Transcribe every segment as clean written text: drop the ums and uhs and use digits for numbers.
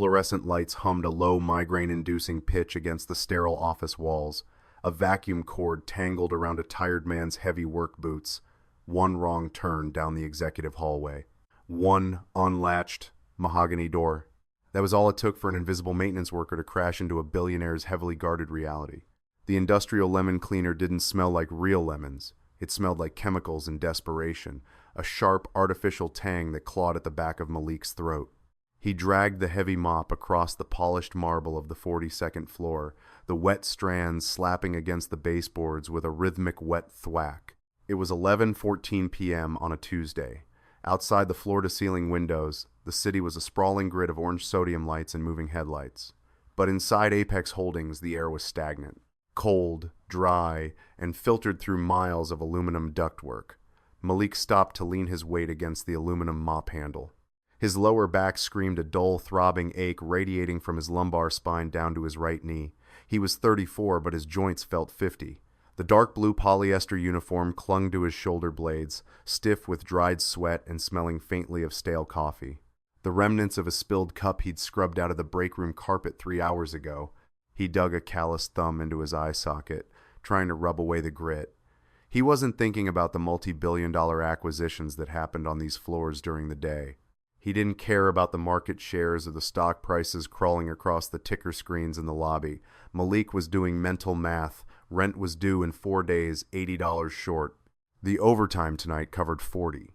Fluorescent lights hummed a low migraine-inducing pitch against the sterile office walls. A vacuum cord tangled around a tired man's heavy work boots. One wrong turn down the executive hallway. One unlatched mahogany door. That was all it took for an invisible maintenance worker to crash into a billionaire's heavily guarded reality. The industrial lemon cleaner didn't smell like real lemons. It smelled like chemicals and desperation, a sharp, artificial tang that clawed at the back of Malik's throat. He dragged the heavy mop across the polished marble of the 42nd floor, the wet strands slapping against the baseboards with a rhythmic wet thwack. It was 11:14 p.m. on a Tuesday. Outside the floor-to-ceiling windows, the city was a sprawling grid of orange sodium lights and moving headlights. But inside Apex Holdings, the air was stagnant, cold, dry, and filtered through miles of aluminum ductwork. Malik stopped to lean his weight against the aluminum mop handle. His lower back screamed a dull, throbbing ache radiating from his lumbar spine down to his right knee. He was 34, but his joints felt 50. The dark blue polyester uniform clung to his shoulder blades, stiff with dried sweat and smelling faintly of stale coffee. The remnants of a spilled cup he'd scrubbed out of the break room carpet 3 hours ago. He dug a calloused thumb into his eye socket, trying to rub away the grit. He wasn't thinking about the multi-billion-dollar acquisitions that happened on these floors during the day. He didn't care about the market shares or the stock prices crawling across the ticker screens in the lobby. Malik was doing mental math. Rent was due in 4 days, $80 short. The overtime tonight covered $40.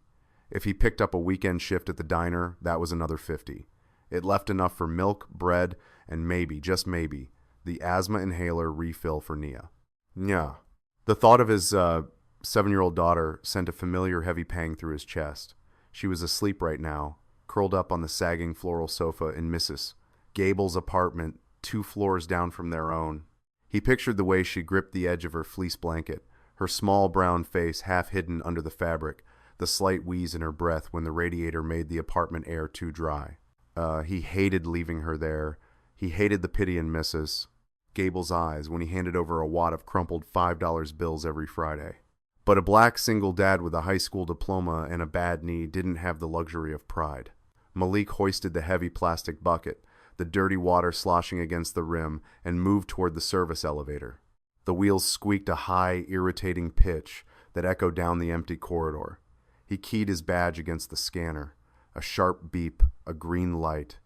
If he picked up a weekend shift at the diner, that was another $50. It left enough for milk, bread, and maybe, just maybe, the asthma inhaler refill for Nia. Nya. The thought of his 7-year-old daughter sent a familiar heavy pang through his chest. She was asleep right now, curled up on the sagging floral sofa in Mrs. Gable's apartment, 2 floors down from their own. He pictured the way she gripped the edge of her fleece blanket, her small brown face half hidden under the fabric, the slight wheeze in her breath when the radiator made the apartment air too dry. He hated leaving her there. He hated the pity in Mrs. Gable's eyes when he handed over a wad of crumpled $5 bills every Friday. But a black single dad with a high school diploma and a bad knee didn't have the luxury of pride. Malik hoisted the heavy plastic bucket, the dirty water sloshing against the rim, and moved toward the service elevator. The wheels squeaked a high, irritating pitch that echoed down the empty corridor. He keyed his badge against the scanner. A sharp beep, a green light.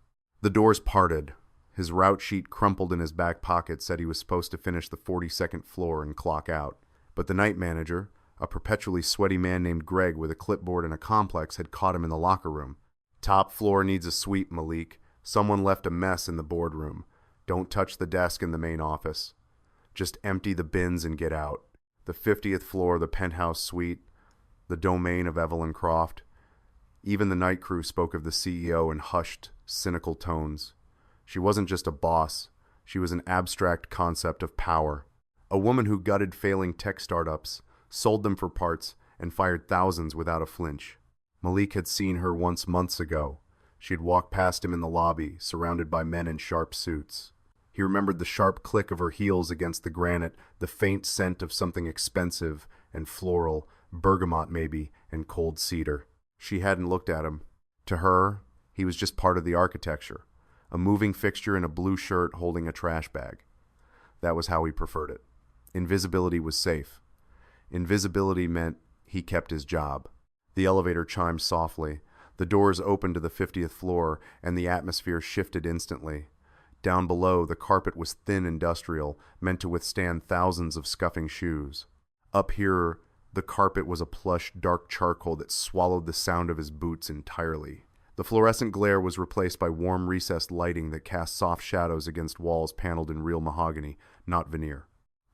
The doors parted. His route sheet crumpled in his back pocket said he was supposed to finish the 42nd floor and clock out. But the night manager, a perpetually sweaty man named Greg with a clipboard and a complex, had caught him in the locker room. Top floor needs a sweep, Malik. Someone left a mess in the boardroom. Don't touch the desk in the main office. Just empty the bins and get out. The 50th floor, the penthouse suite, the domain of Evelyn Croft. Even the night crew spoke of the CEO in hushed, cynical tones. She wasn't just a boss. She was an abstract concept of power. A woman who gutted failing tech startups, sold them for parts, and fired thousands without a flinch. Malik had seen her once months ago. She'd walked past him in the lobby, surrounded by men in sharp suits. He remembered the sharp click of her heels against the granite, the faint scent of something expensive and floral, bergamot maybe, and cold cedar. She hadn't looked at him. To her, he was just part of the architecture, a moving fixture in a blue shirt holding a trash bag. That was how he preferred it. Invisibility was safe. Invisibility meant he kept his job. The elevator chimed softly. The doors opened to the 50th floor, and the atmosphere shifted instantly. Down below, the carpet was thin industrial, meant to withstand thousands of scuffing shoes. Up here, the carpet was a plush, dark charcoal that swallowed the sound of his boots entirely. The fluorescent glare was replaced by warm, recessed lighting that cast soft shadows against walls paneled in real mahogany, not veneer.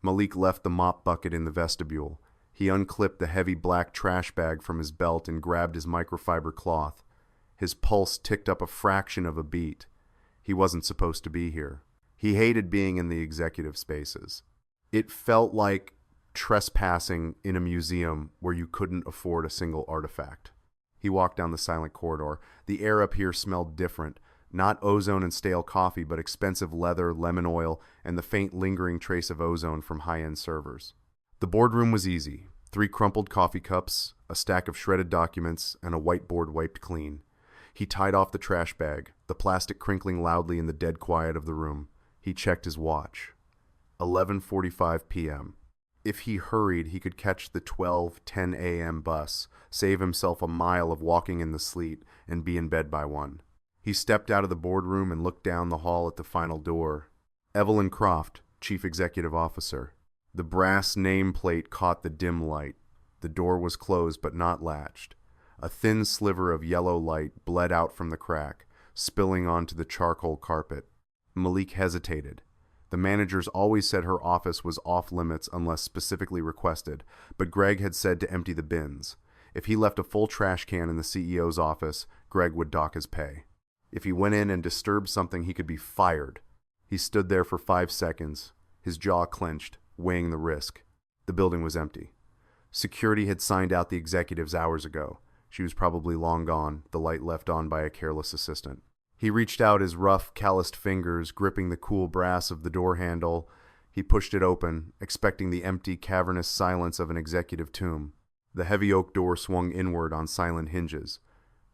Malik left the mop bucket in the vestibule. He unclipped the heavy black trash bag from his belt and grabbed his microfiber cloth. His pulse ticked up a fraction of a beat. He wasn't supposed to be here. He hated being in the executive spaces. It felt like trespassing in a museum where you couldn't afford a single artifact. He walked down the silent corridor. The air up here smelled different. Not ozone and stale coffee, but expensive leather, lemon oil, and the faint lingering trace of ozone from high-end servers. The boardroom was easy. 3 crumpled coffee cups, a stack of shredded documents, and a whiteboard wiped clean. He tied off the trash bag, the plastic crinkling loudly in the dead quiet of the room. He checked his watch. 11:45 p.m. If he hurried, he could catch the 12:10 a.m. bus, save himself a mile of walking in the sleet, and be in bed by 1. He stepped out of the boardroom and looked down the hall at the final door. Evelyn Croft, Chief Executive Officer. The brass nameplate caught the dim light. The door was closed but not latched. A thin sliver of yellow light bled out from the crack, spilling onto the charcoal carpet. Malik hesitated. The managers always said her office was off limits unless specifically requested, but Greg had said to empty the bins. If he left a full trash can in the CEO's office, Greg would dock his pay. If he went in and disturbed something, he could be fired. He stood there for 5 seconds, his jaw clenched, weighing the risk. The building was empty. Security had signed out the executives hours ago. She was probably long gone, the light left on by a careless assistant. He reached out his rough, calloused fingers, gripping the cool brass of the door handle. He pushed it open, expecting the empty, cavernous silence of an executive tomb. The heavy oak door swung inward on silent hinges.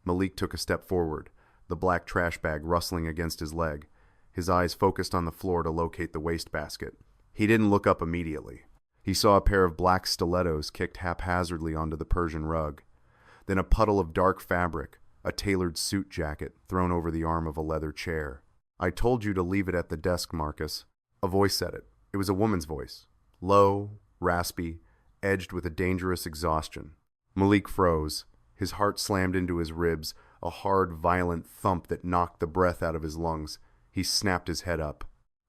Malik took a step forward, the black trash bag rustling against his leg. His eyes focused on the floor to locate the wastebasket. He didn't look up immediately. He saw a pair of black stilettos kicked haphazardly onto the Persian rug. Then a puddle of dark fabric, a tailored suit jacket thrown over the arm of a leather chair. "I told you to leave it at the desk, Marcus." A voice said it. It was a woman's voice. Low, raspy, edged with a dangerous exhaustion. Malik froze. His heart slammed into his ribs, a hard, violent thump that knocked the breath out of his lungs. He snapped his head up.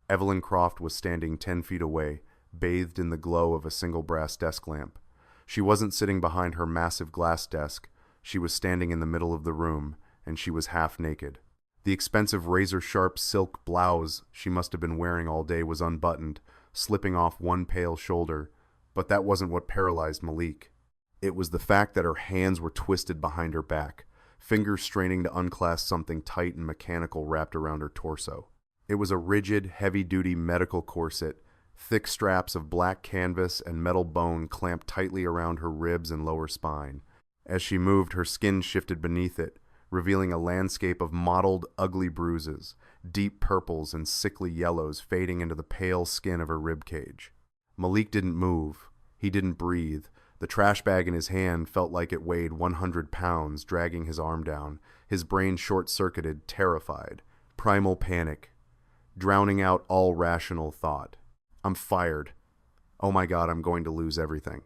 Evelyn Croft was standing 10 feet away, bathed in the glow of a single brass desk lamp. She wasn't sitting behind her massive glass desk. She was standing in the middle of the room, and she was half naked. The expensive razor-sharp silk blouse she must have been wearing all day was unbuttoned, slipping off one pale shoulder, but that wasn't what paralyzed Malik. It was the fact that her hands were twisted behind her back, fingers straining to unclasp something tight and mechanical wrapped around her torso. It was a rigid, heavy-duty medical corset, thick straps of black canvas and metal bone clamped tightly around her ribs and lower spine. As she moved, her skin shifted beneath it, revealing a landscape of mottled, ugly bruises, deep purples and sickly yellows fading into the pale skin of her ribcage. Malik didn't move. He didn't breathe. The trash bag in his hand felt like it weighed 100 pounds, dragging his arm down, his brain short-circuited, terrified. Primal panic, drowning out all rational thought. "I'm fired. Oh my God, I'm going to lose everything."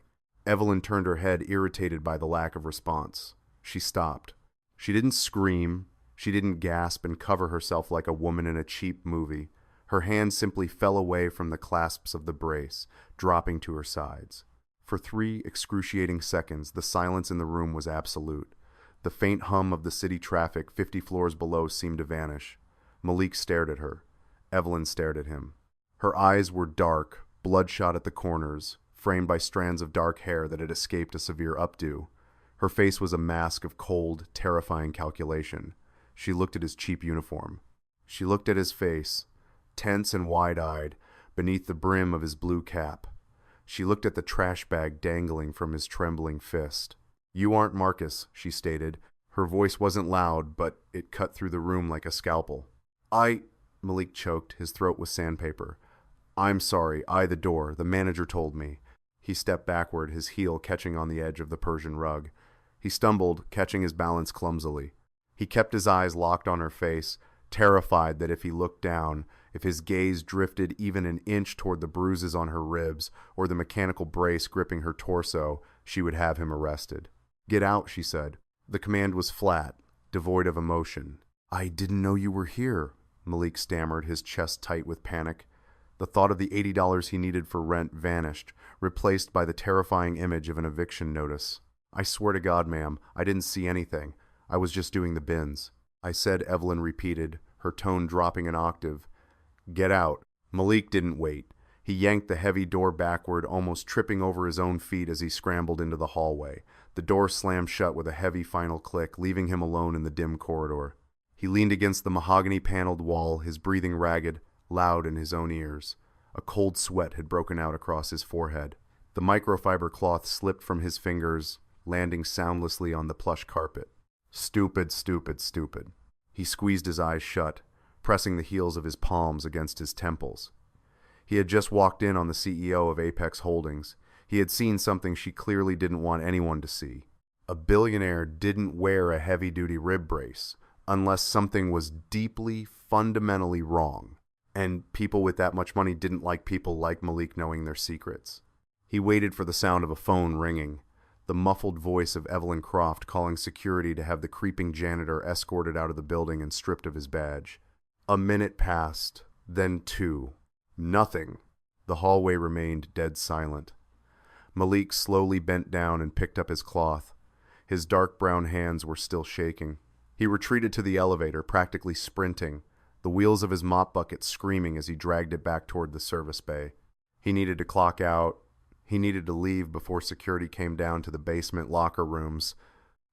Evelyn turned her head, irritated by the lack of response. She stopped. She didn't scream. She didn't gasp and cover herself like a woman in a cheap movie. Her hand simply fell away from the clasps of the brace, dropping to her sides. For 3 excruciating seconds, the silence in the room was absolute. The faint hum of the city traffic 50 floors below seemed to vanish. Malik stared at her. Evelyn stared at him. Her eyes were dark, bloodshot at the corners, framed by strands of dark hair that had escaped a severe updo. Her face was a mask of cold, terrifying calculation. She looked at his cheap uniform. She looked at his face, tense and wide-eyed, beneath the brim of his blue cap. She looked at the trash bag dangling from his trembling fist. "You aren't Marcus," she stated. Her voice wasn't loud, but it cut through the room like a scalpel. Malik choked. His throat was sandpaper. "I'm sorry. The door. The manager told me." He stepped backward, his heel catching on the edge of the Persian rug. He stumbled, catching his balance clumsily. He kept his eyes locked on her face, terrified that if he looked down, if his gaze drifted even an inch toward the bruises on her ribs or the mechanical brace gripping her torso, she would have him arrested. "Get out," she said. The command was flat, devoid of emotion. "I didn't know you were here," Malik stammered, his chest tight with panic. The thought of the $80 he needed for rent vanished, replaced by the terrifying image of an eviction notice. "I swear to God, ma'am, I didn't see anything. I was just doing the bins." "I said," Evelyn repeated, her tone dropping an octave. "Get out." Malik didn't wait. He yanked the heavy door backward, almost tripping over his own feet as he scrambled into the hallway. The door slammed shut with a heavy final click, leaving him alone in the dim corridor. He leaned against the mahogany-paneled wall, his breathing ragged, loud in his own ears. A cold sweat had broken out across his forehead. The microfiber cloth slipped from his fingers, landing soundlessly on the plush carpet. Stupid, stupid, stupid. He squeezed his eyes shut, pressing the heels of his palms against his temples. He had just walked in on the CEO of Apex Holdings. He had seen something she clearly didn't want anyone to see. A billionaire didn't wear a heavy-duty rib brace unless something was deeply, fundamentally wrong. And people with that much money didn't like people like Malik knowing their secrets. He waited for the sound of a phone ringing, the muffled voice of Evelyn Croft calling security to have the creeping janitor escorted out of the building and stripped of his badge. A minute passed, then two. Nothing. The hallway remained dead silent. Malik slowly bent down and picked up his cloth. His dark brown hands were still shaking. He retreated to the elevator, practically sprinting, the wheels of his mop bucket screaming as he dragged it back toward the service bay. He needed to clock out. He needed to leave before security came down to the basement locker rooms.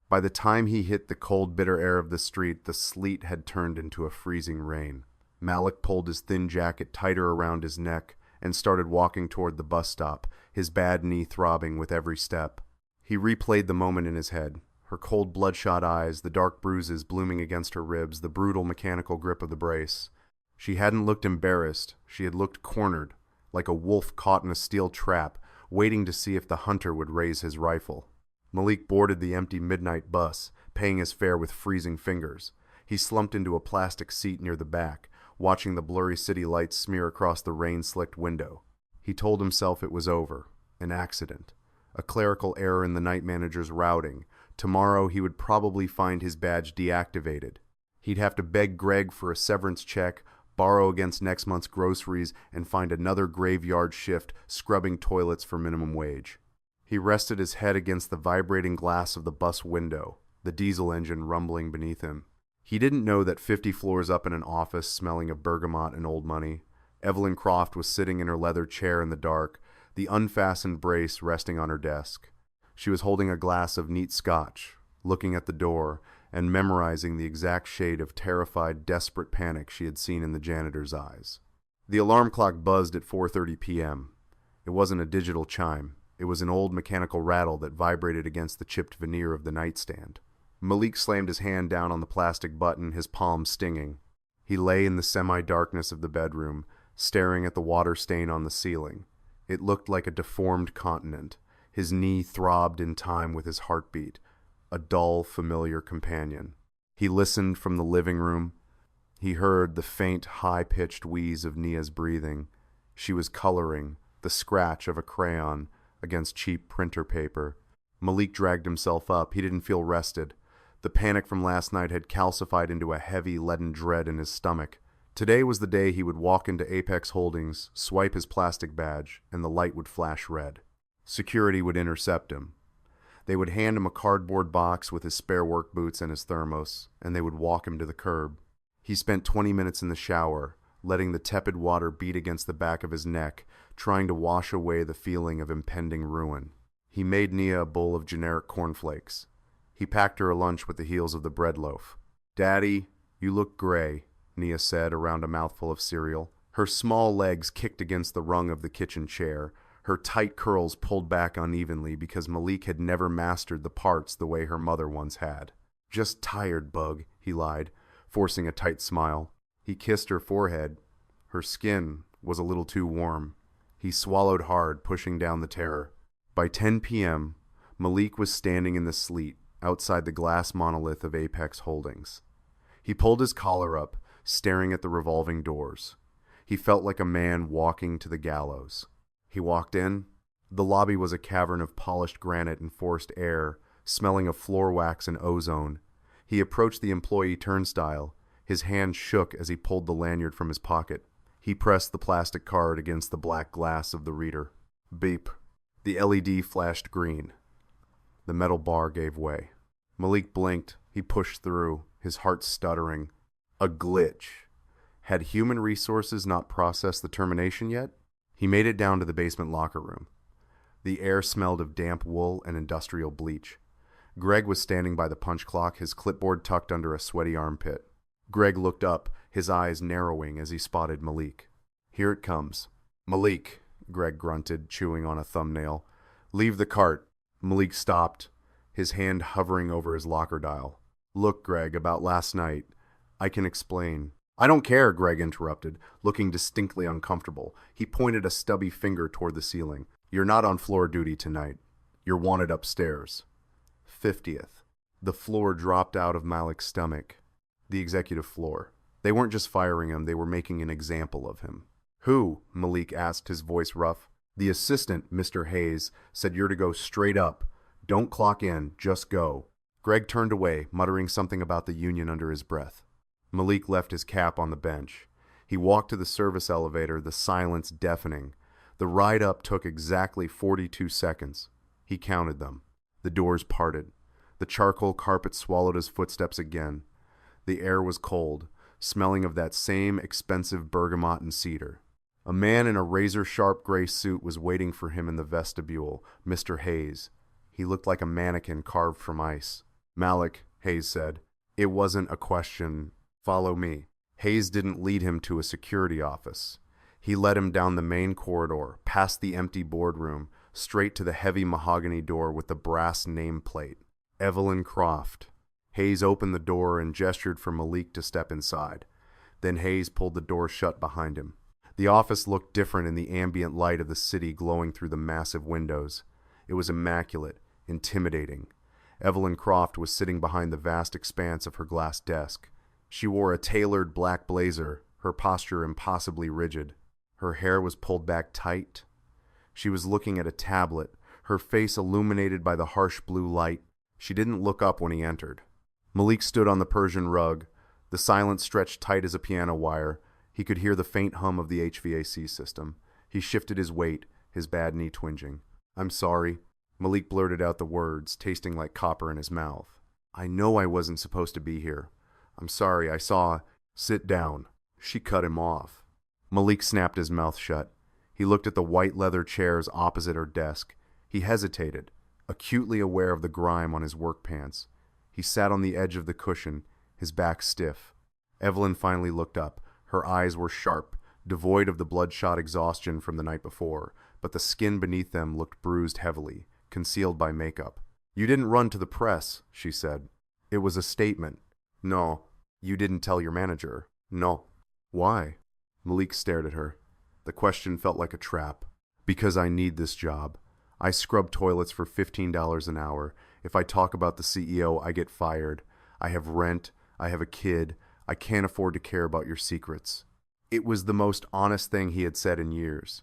By the time he hit the cold, bitter air of the street, the sleet had turned into a freezing rain. Malik pulled his thin jacket tighter around his neck and started walking toward the bus stop, his bad knee throbbing with every step. He replayed the moment in his head. Her cold, bloodshot eyes, the dark bruises blooming against her ribs, the brutal mechanical grip of the brace. She hadn't looked embarrassed. She had looked cornered, like a wolf caught in a steel trap, waiting to see if the hunter would raise his rifle. Malik boarded the empty midnight bus, paying his fare with freezing fingers. He slumped into a plastic seat near the back, watching the blurry city lights smear across the rain-slicked window. He told himself it was over, an accident, a clerical error in the night manager's routing. Tomorrow he would probably find his badge deactivated. He'd have to beg Greg for a severance check, borrow against next month's groceries, and find another graveyard shift scrubbing toilets for minimum wage. He rested his head against the vibrating glass of the bus window, the diesel engine rumbling beneath him. He didn't know that 50 floors up in an office smelling of bergamot and old money, Evelyn Croft was sitting in her leather chair in the dark, the unfastened brace resting on her desk. She was holding a glass of neat scotch, looking at the door, and memorizing the exact shade of terrified, desperate panic she had seen in the janitor's eyes. The alarm clock buzzed at 4:30 p.m. It wasn't a digital chime. It was an old mechanical rattle that vibrated against the chipped veneer of the nightstand. Malik slammed his hand down on the plastic button, his palm stinging. He lay in the semi-darkness of the bedroom, staring at the water stain on the ceiling. It looked like a deformed continent. His knee throbbed in time with his heartbeat, a dull, familiar companion. He listened from the living room. He heard the faint, high-pitched wheeze of Nia's breathing. She was coloring, the scratch of a crayon against cheap printer paper. Malik dragged himself up. He didn't feel rested. The panic from last night had calcified into a heavy, leaden dread in his stomach. Today was the day he would walk into Apex Holdings, swipe his plastic badge, and the light would flash red. Security would intercept him. They would hand him a cardboard box with his spare work boots and his thermos, and they would walk him to the curb. He spent 20 minutes in the shower, letting the tepid water beat against the back of his neck, trying to wash away the feeling of impending ruin. He made Nia a bowl of generic cornflakes. He packed her a lunch with the heels of the bread loaf. "Daddy, you look gray," Nia said around a mouthful of cereal. Her small legs kicked against the rung of the kitchen chair, her tight curls pulled back unevenly because Malik had never mastered the parts the way her mother once had. "Just tired, bug," he lied, forcing a tight smile. He kissed her forehead. Her skin was a little too warm. He swallowed hard, pushing down the terror. By 10 p.m., Malik was standing in the sleet outside the glass monolith of Apex Holdings. He pulled his collar up, staring at the revolving doors. He felt like a man walking to the gallows. He walked in. The lobby was a cavern of polished granite and forced air, smelling of floor wax and ozone. He approached the employee turnstile. His hand shook as he pulled the lanyard from his pocket. He pressed the plastic card against the black glass of the reader. Beep. The LED flashed green. The metal bar gave way. Malik blinked. He pushed through, his heart stuttering. A glitch. Had human resources not processed the termination yet? He made it down to the basement locker room. The air smelled of damp wool and industrial bleach. Greg was standing by the punch clock, his clipboard tucked under a sweaty armpit. Greg looked up, his eyes narrowing as he spotted Malik. "Here it comes." "Malik," Greg grunted, chewing on a thumbnail. "Leave the cart." Malik stopped, his hand hovering over his locker dial. Look, Greg, about last night. I can explain. I don't care, Greg interrupted, looking distinctly uncomfortable. He pointed a stubby finger toward the ceiling. You're not on floor duty tonight. You're wanted upstairs. 50th. The floor dropped out of Malik's stomach. The executive floor. They weren't just firing him, they were making an example of him. Who? Malik asked, his voice rough. The assistant, Mr. Hayes, said you're to go straight up. Don't clock in, just go. Greg turned away, muttering something about the union under his breath. Malik left his cap on the bench. He walked to the service elevator, the silence deafening. The ride up took exactly 42 seconds. He counted them. The doors parted. The charcoal carpet swallowed his footsteps again. The air was cold, smelling of that same expensive bergamot and cedar. A man in a razor-sharp gray suit was waiting for him in the vestibule, Mr. Hayes. He looked like a mannequin carved from ice. Malik, Hayes said. It wasn't a question. Follow me. Hayes didn't lead him to a security office. He led him down the main corridor, past the empty boardroom, straight to the heavy mahogany door with the brass nameplate. Evelyn Croft. Hayes opened the door and gestured for Malik to step inside. Then Hayes pulled the door shut behind him. The office looked different in the ambient light of the city glowing through the massive windows. It was immaculate, intimidating. Evelyn Croft was sitting behind the vast expanse of her glass desk. She wore a tailored black blazer, her posture impossibly rigid. Her hair was pulled back tight. She was looking at a tablet, her face illuminated by the harsh blue light. She didn't look up when he entered. Malik stood on the Persian rug. The silence stretched tight as a piano wire. He could hear the faint hum of the HVAC system. He shifted his weight, his bad knee twinging. I'm sorry. Malik blurted out the words, tasting like copper in his mouth. I know I wasn't supposed to be here. I'm sorry, I saw... Sit down. She cut him off. Malik snapped his mouth shut. He looked at the white leather chairs opposite her desk. He hesitated, acutely aware of the grime on his work pants. He sat on the edge of the cushion, his back stiff. Evelyn finally looked up. Her eyes were sharp, devoid of the bloodshot exhaustion from the night before, but the skin beneath them looked bruised heavily, concealed by makeup. You didn't run to the press, she said. It was a statement. No. You didn't tell your manager. No. Why? Malik stared at her. The question felt like a trap. Because I need this job. I scrub toilets for $15 an hour. If I talk about the CEO, I get fired. I have rent. I have a kid. I can't afford to care about your secrets. It was the most honest thing he had said in years.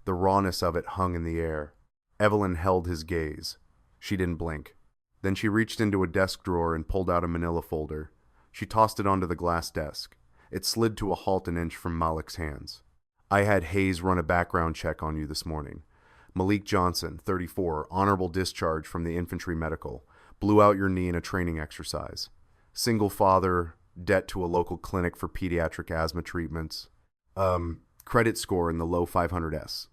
The rawness of it hung in the air. Evelyn held his gaze. She didn't blink. Then she reached into a desk drawer and pulled out a manila folder. She tossed it onto the glass desk. It slid to a halt an inch from Malik's hands. I had Hayes run a background check on you this morning. Malik Johnson, 34, honorable discharge from the infantry medical. Blew out your knee in a training exercise. Single father, debt to a local clinic for pediatric asthma treatments. Credit score in the low 500s.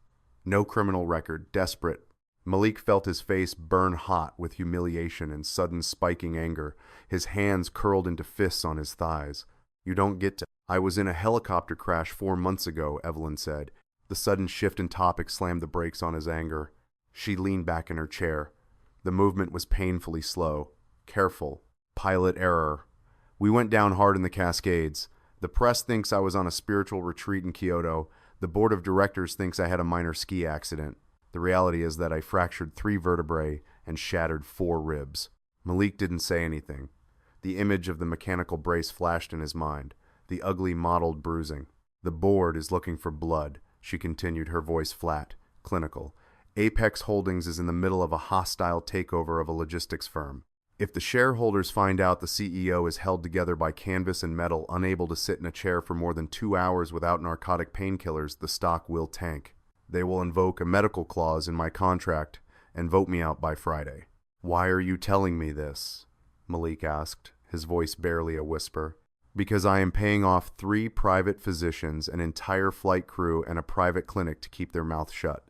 No criminal record, desperate. Malik felt his face burn hot with humiliation and sudden spiking anger. His hands curled into fists on his thighs. You don't get to... I was in a helicopter crash 4 months ago, Evelyn said. The sudden shift in topic slammed the brakes on his anger. She leaned back in her chair. The movement was painfully slow. Careful. Pilot error. We went down hard in the Cascades. The press thinks I was on a spiritual retreat in Kyoto. The board of directors thinks I had a minor ski accident. The reality is that I fractured 3 vertebrae and shattered 4 ribs. Malik didn't say anything. The image of the mechanical brace flashed in his mind, the ugly mottled bruising. The board is looking for blood, she continued, her voice flat, clinical. Apex Holdings is in the middle of a hostile takeover of a logistics firm. If the shareholders find out the CEO is held together by canvas and metal, unable to sit in a chair for more than 2 hours without narcotic painkillers, the stock will tank. They will invoke a medical clause in my contract and vote me out by Friday. Why are you telling me this? Malik asked, his voice barely a whisper. Because I am paying off 3 private physicians, an entire flight crew, and a private clinic to keep their mouth shut.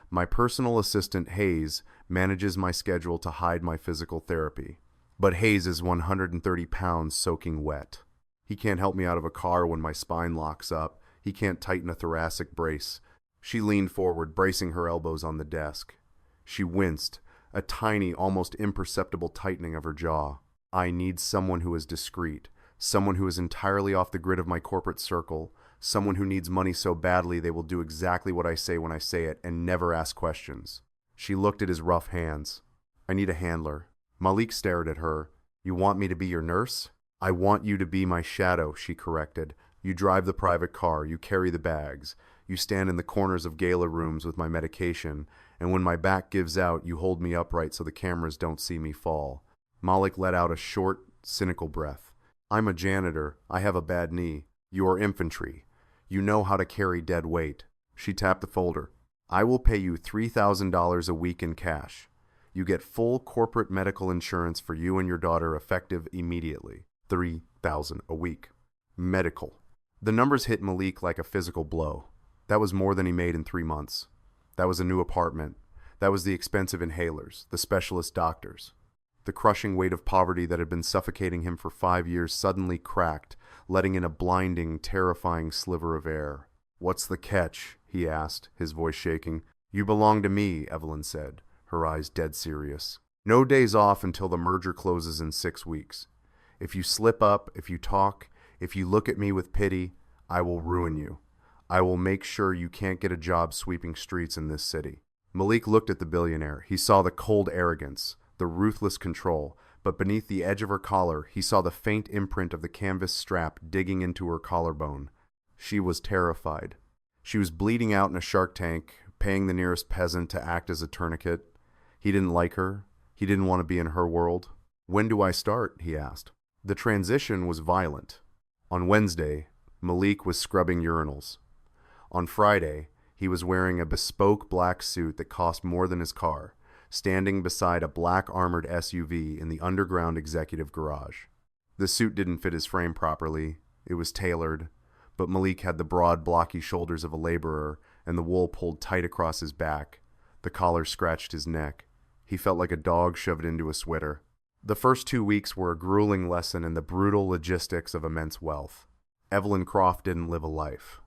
My personal assistant, Hayes, manages my schedule to hide my physical therapy. But Hayes is 130 pounds soaking wet. He can't help me out of a car when my spine locks up. He can't tighten a thoracic brace. She leaned forward, bracing her elbows on the desk. She winced, a tiny, almost imperceptible tightening of her jaw. I need someone who is discreet, someone who is entirely off the grid of my corporate circle, someone who needs money so badly they will do exactly what I say when I say it and never ask questions. She looked at his rough hands. I need a handler. Malik stared at her. You want me to be your nurse? I want you to be my shadow, she corrected. You drive the private car, you carry the bags, you stand in the corners of gala rooms with my medication, and when my back gives out, you hold me upright so the cameras don't see me fall. Malik let out a short, cynical breath. I'm a janitor. I have a bad knee. You are infantry. You know how to carry dead weight. She tapped the folder. I will pay you $3,000 a week in cash. You get full corporate medical insurance for you and your daughter effective immediately. $3,000 a week. Medical. The numbers hit Malik like a physical blow. That was more than he made in 3 months. That was a new apartment. That was the expensive inhalers, the specialist doctors. The crushing weight of poverty that had been suffocating him for 5 years suddenly cracked, letting in a blinding, terrifying sliver of air. What's the catch? He asked, his voice shaking. You belong to me, Evelyn said, her eyes dead serious. No days off until the merger closes in 6 weeks. If you slip up, if you talk, if you look at me with pity, I will ruin you. I will make sure you can't get a job sweeping streets in this city. Malik looked at the billionaire. He saw the cold arrogance, the ruthless control, but beneath the edge of her collar, he saw the faint imprint of the canvas strap digging into her collarbone. She was terrified. She was bleeding out in a shark tank, paying the nearest peasant to act as a tourniquet. He didn't like her. He didn't want to be in her world. When do I start? He asked. The transition was violent. On Wednesday, Malik was scrubbing urinals. On Friday, he was wearing a bespoke black suit that cost more than his car, standing beside a black armored SUV in the underground executive garage. The suit didn't fit his frame properly. It was tailored, but Malik had the broad, blocky shoulders of a laborer, and the wool pulled tight across his back. The collar scratched his neck. He felt like a dog shoved into a sweater. The first 2 weeks were a grueling lesson in the brutal logistics of immense wealth. Evelyn Croft didn't live a life.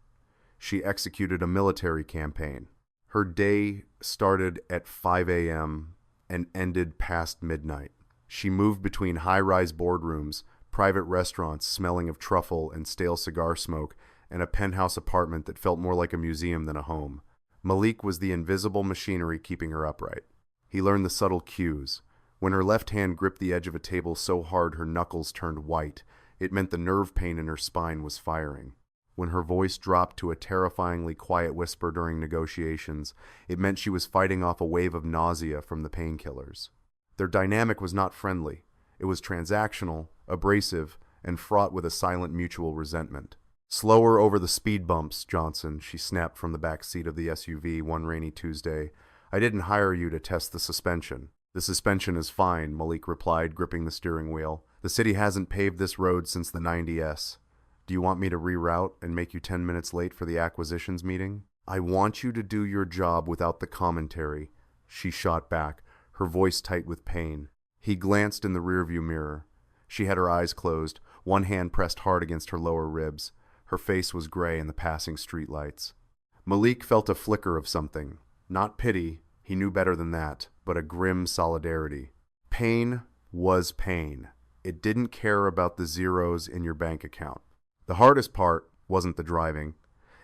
She executed a military campaign. Her day started at 5 a.m. and ended past midnight. She moved between high-rise boardrooms, private restaurants smelling of truffle and stale cigar smoke, and a penthouse apartment that felt more like a museum than a home. Malik was the invisible machinery keeping her upright. He learned the subtle cues. When her left hand gripped the edge of a table so hard her knuckles turned white, it meant the nerve pain in her spine was firing. When her voice dropped to a terrifyingly quiet whisper during negotiations, it meant she was fighting off a wave of nausea from the painkillers. Their dynamic was not friendly. It was transactional, abrasive, and fraught with a silent mutual resentment. Slower over the speed bumps, Johnson, she snapped from the back seat of the SUV one rainy Tuesday. I didn't hire you to test the suspension. The suspension is fine, Malik replied, gripping the steering wheel. The city hasn't paved this road since the 90s. Do you want me to reroute and make you 10 minutes late for the acquisitions meeting? I want you to do your job without the commentary, she shot back, her voice tight with pain. He glanced in the rearview mirror. She had her eyes closed, one hand pressed hard against her lower ribs. Her face was gray in the passing streetlights. Malik felt a flicker of something. Not pity, he knew better than that, but a grim solidarity. Pain was pain. It didn't care about the zeros in your bank account. The hardest part wasn't the driving.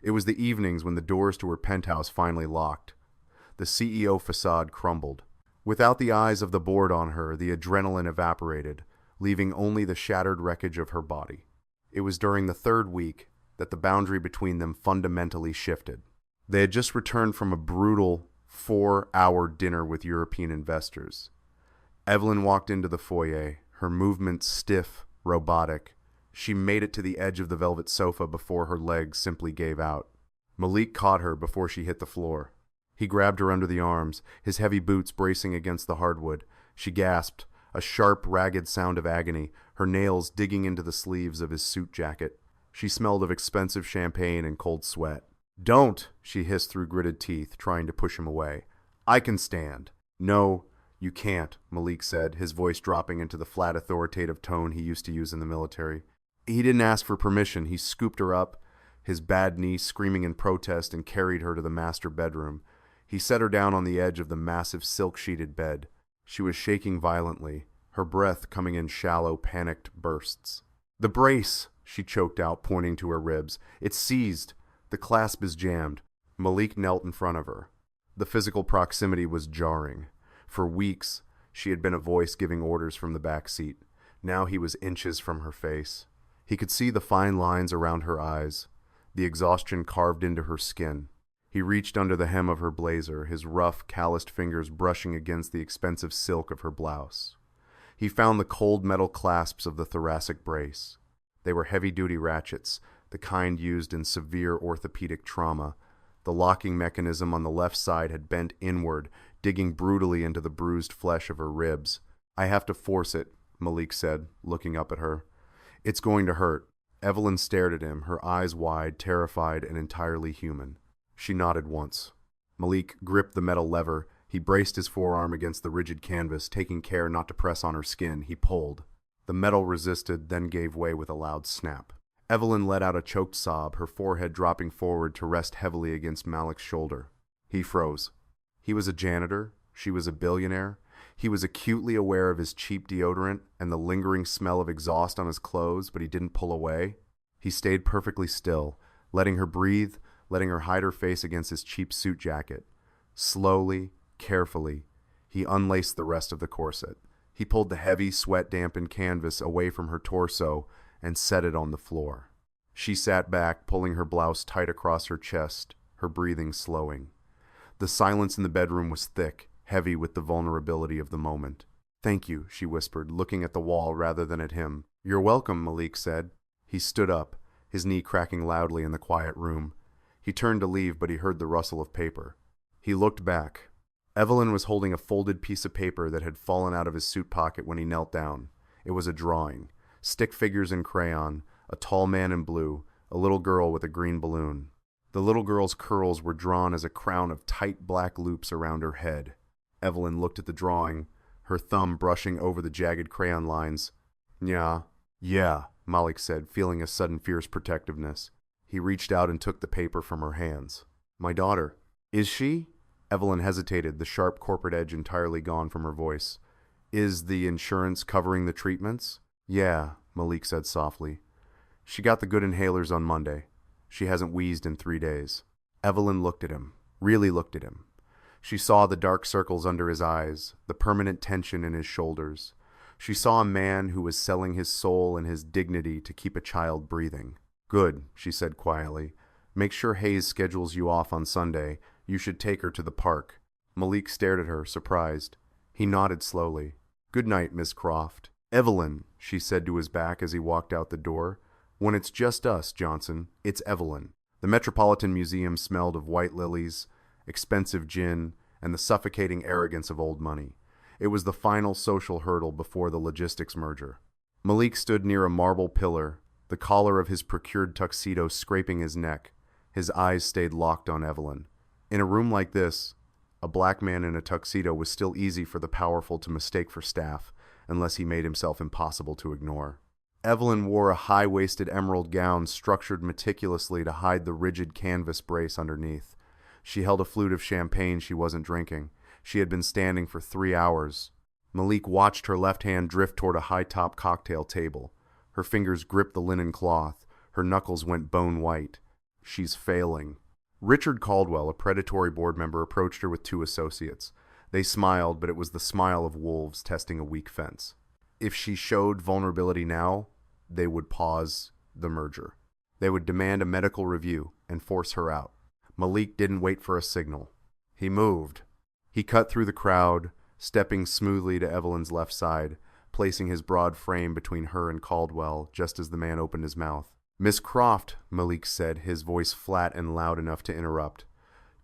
It was the evenings when the doors to her penthouse finally locked. The CEO facade crumbled. Without the eyes of the board on her, the adrenaline evaporated, leaving only the shattered wreckage of her body. It was during the 3rd week that the boundary between them fundamentally shifted. They had just returned from a brutal 4-hour dinner with European investors. Evelyn walked into the foyer, her movements stiff, robotic. She made it to the edge of the velvet sofa before her legs simply gave out. Malik caught her before she hit the floor. He grabbed her under the arms, his heavy boots bracing against the hardwood. She gasped, a sharp, ragged sound of agony, her nails digging into the sleeves of his suit jacket. She smelled of expensive champagne and cold sweat. Don't, she hissed through gritted teeth, trying to push him away. I can stand. No, you can't, Malik said, his voice dropping into the flat, authoritative tone he used to use in the military. He didn't ask for permission. He scooped her up, his bad knee screaming in protest, and carried her to the master bedroom. He set her down on the edge of the massive silk-sheeted bed. She was shaking violently, her breath coming in shallow, panicked bursts. "The brace!" she choked out, pointing to her ribs. "It's seized. The clasp is jammed." Malik knelt in front of her. The physical proximity was jarring. For weeks, she had been a voice giving orders from the back seat. Now he was inches from her face. He could see the fine lines around her eyes, the exhaustion carved into her skin. He reached under the hem of her blazer, his rough, calloused fingers brushing against the expensive silk of her blouse. He found the cold metal clasps of the thoracic brace. They were heavy-duty ratchets, the kind used in severe orthopedic trauma. The locking mechanism on the left side had bent inward, digging brutally into the bruised flesh of her ribs. "I have to force it," Malik said, looking up at her. "It's going to hurt." Evelyn stared at him, her eyes wide, terrified, and entirely human. She nodded once. Malik gripped the metal lever. He braced his forearm against the rigid canvas, taking care not to press on her skin. He pulled. The metal resisted, then gave way with a loud snap. Evelyn let out a choked sob, her forehead dropping forward to rest heavily against Malik's shoulder. He froze. He was a janitor. She was a billionaire. He was acutely aware of his cheap deodorant and the lingering smell of exhaust on his clothes, but he didn't pull away. He stayed perfectly still, letting her breathe, letting her hide her face against his cheap suit jacket. Slowly, carefully, he unlaced the rest of the corset. He pulled the heavy, sweat-dampened canvas away from her torso and set it on the floor. She sat back, pulling her blouse tight across her chest, her breathing slowing. The silence in the bedroom was thick, heavy with the vulnerability of the moment. "Thank you," she whispered, looking at the wall rather than at him. "You're welcome," Malik said. He stood up, his knee cracking loudly in the quiet room. He turned to leave, but he heard the rustle of paper. He looked back. Evelyn was holding a folded piece of paper that had fallen out of his suit pocket when he knelt down. It was a drawing. Stick figures in crayon, a tall man in blue, a little girl with a green balloon. The little girl's curls were drawn as a crown of tight black loops around her head. Evelyn looked at the drawing, her thumb brushing over the jagged crayon lines. Yeah, Malik said, feeling a sudden fierce protectiveness. He reached out and took the paper from her hands. "My daughter." "Is she?" Evelyn hesitated, the sharp corporate edge entirely gone from her voice. "Is the insurance covering the treatments?" "Yeah," Malik said softly. "She got the good inhalers on Monday. She hasn't wheezed in 3 days." Evelyn looked at him, really looked at him. She saw the dark circles under his eyes, the permanent tension in his shoulders. She saw a man who was selling his soul and his dignity to keep a child breathing. "Good," she said quietly. "Make sure Hayes schedules you off on Sunday. You should take her to the park." Malik stared at her, surprised. He nodded slowly. "Good night, Miss Croft." "Evelyn," she said to his back as he walked out the door. "When it's just us, Johnson, it's Evelyn." The Metropolitan Museum smelled of white lilies, expensive gin, and the suffocating arrogance of old money. It was the final social hurdle before the logistics merger. Malik stood near a marble pillar, the collar of his procured tuxedo scraping his neck. His eyes stayed locked on Evelyn. In a room like this, a black man in a tuxedo was still easy for the powerful to mistake for staff, unless he made himself impossible to ignore. Evelyn wore a high-waisted emerald gown structured meticulously to hide the rigid canvas brace underneath. She held a flute of champagne she wasn't drinking. She had been standing for 3 hours. Malik watched her left hand drift toward a high-top cocktail table. Her fingers gripped the linen cloth. Her knuckles went bone white. "She's failing." Richard Caldwell, a predatory board member, approached her with 2 associates. They smiled, but it was the smile of wolves testing a weak fence. If she showed vulnerability now, they would pause the merger. They would demand a medical review and force her out. Malik didn't wait for a signal. He moved. He cut through the crowd, stepping smoothly to Evelyn's left side, placing his broad frame between her and Caldwell just as the man opened his mouth. "Miss Croft," Malik said, his voice flat and loud enough to interrupt.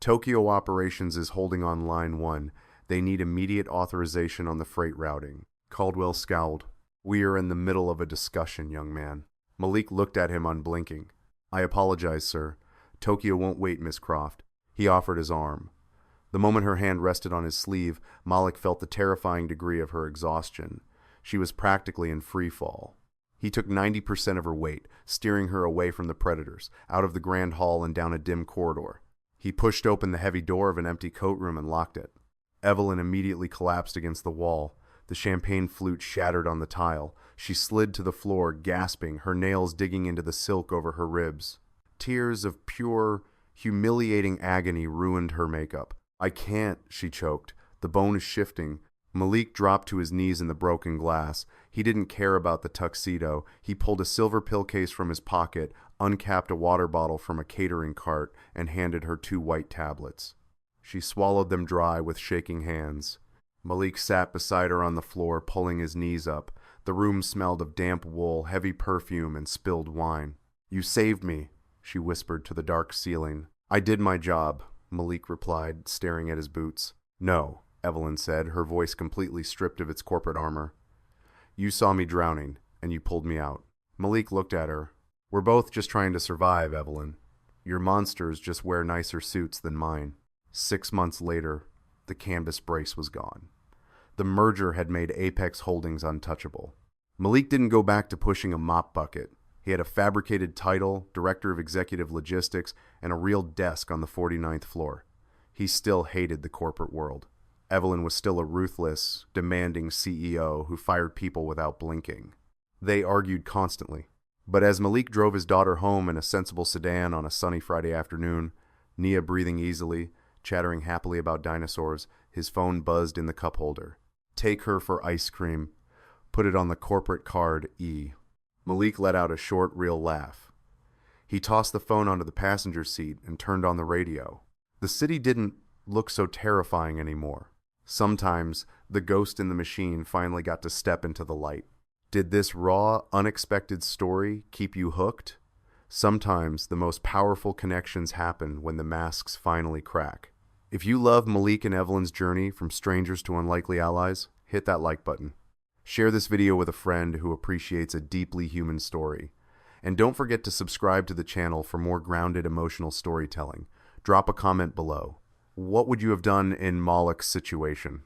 "Tokyo Operations is holding on line 1. They need immediate authorization on the freight routing." Caldwell scowled. "We are in the middle of a discussion, young man." Malik looked at him unblinking. "I apologize, sir. Tokyo won't wait, Miss Croft." He offered his arm. The moment her hand rested on his sleeve, Malik felt the terrifying degree of her exhaustion. She was practically in free fall. He took 90% of her weight, steering her away from the predators, out of the grand hall and down a dim corridor. He pushed open the heavy door of an empty coat room and locked it. Evelyn immediately collapsed against the wall. The champagne flute shattered on the tile. She slid to the floor, gasping, her nails digging into the silk over her ribs. Tears of pure, humiliating agony ruined her makeup. "I can't," she choked. "The bone is shifting." Malik dropped to his knees in the broken glass. He didn't care about the tuxedo. He pulled a silver pill case from his pocket, uncapped a water bottle from a catering cart, and handed her 2 white tablets. She swallowed them dry with shaking hands. Malik sat beside her on the floor, pulling his knees up. The room smelled of damp wool, heavy perfume, and spilled wine. "You saved me," she whispered to the dark ceiling. "I did my job," Malik replied, staring at his boots. "No," Evelyn said, her voice completely stripped of its corporate armor. "You saw me drowning, and you pulled me out." Malik looked at her. "We're both just trying to survive, Evelyn. Your monsters just wear nicer suits than mine." 6 months later, the canvas brace was gone. The merger had made Apex Holdings untouchable. Malik didn't go back to pushing a mop bucket. He had a fabricated title, Director of Executive Logistics, and a real desk on the 49th floor. He still hated the corporate world. Evelyn was still a ruthless, demanding CEO who fired people without blinking. They argued constantly. But as Malik drove his daughter home in a sensible sedan on a sunny Friday afternoon, Nia breathing easily, chattering happily about dinosaurs, his phone buzzed in the cup holder. "Take her for ice cream. Put it on the corporate card E." Malik let out a short, real laugh. He tossed the phone onto the passenger seat and turned on the radio. The city didn't look so terrifying anymore. Sometimes, the ghost in the machine finally got to step into the light. Did this raw, unexpected story keep you hooked? Sometimes, the most powerful connections happen when the masks finally crack. If you love Malik and Evelyn's journey from strangers to unlikely allies, hit that like button. Share this video with a friend who appreciates a deeply human story. And don't forget to subscribe to the channel for more grounded emotional storytelling. Drop a comment below. What would you have done in Malik's situation?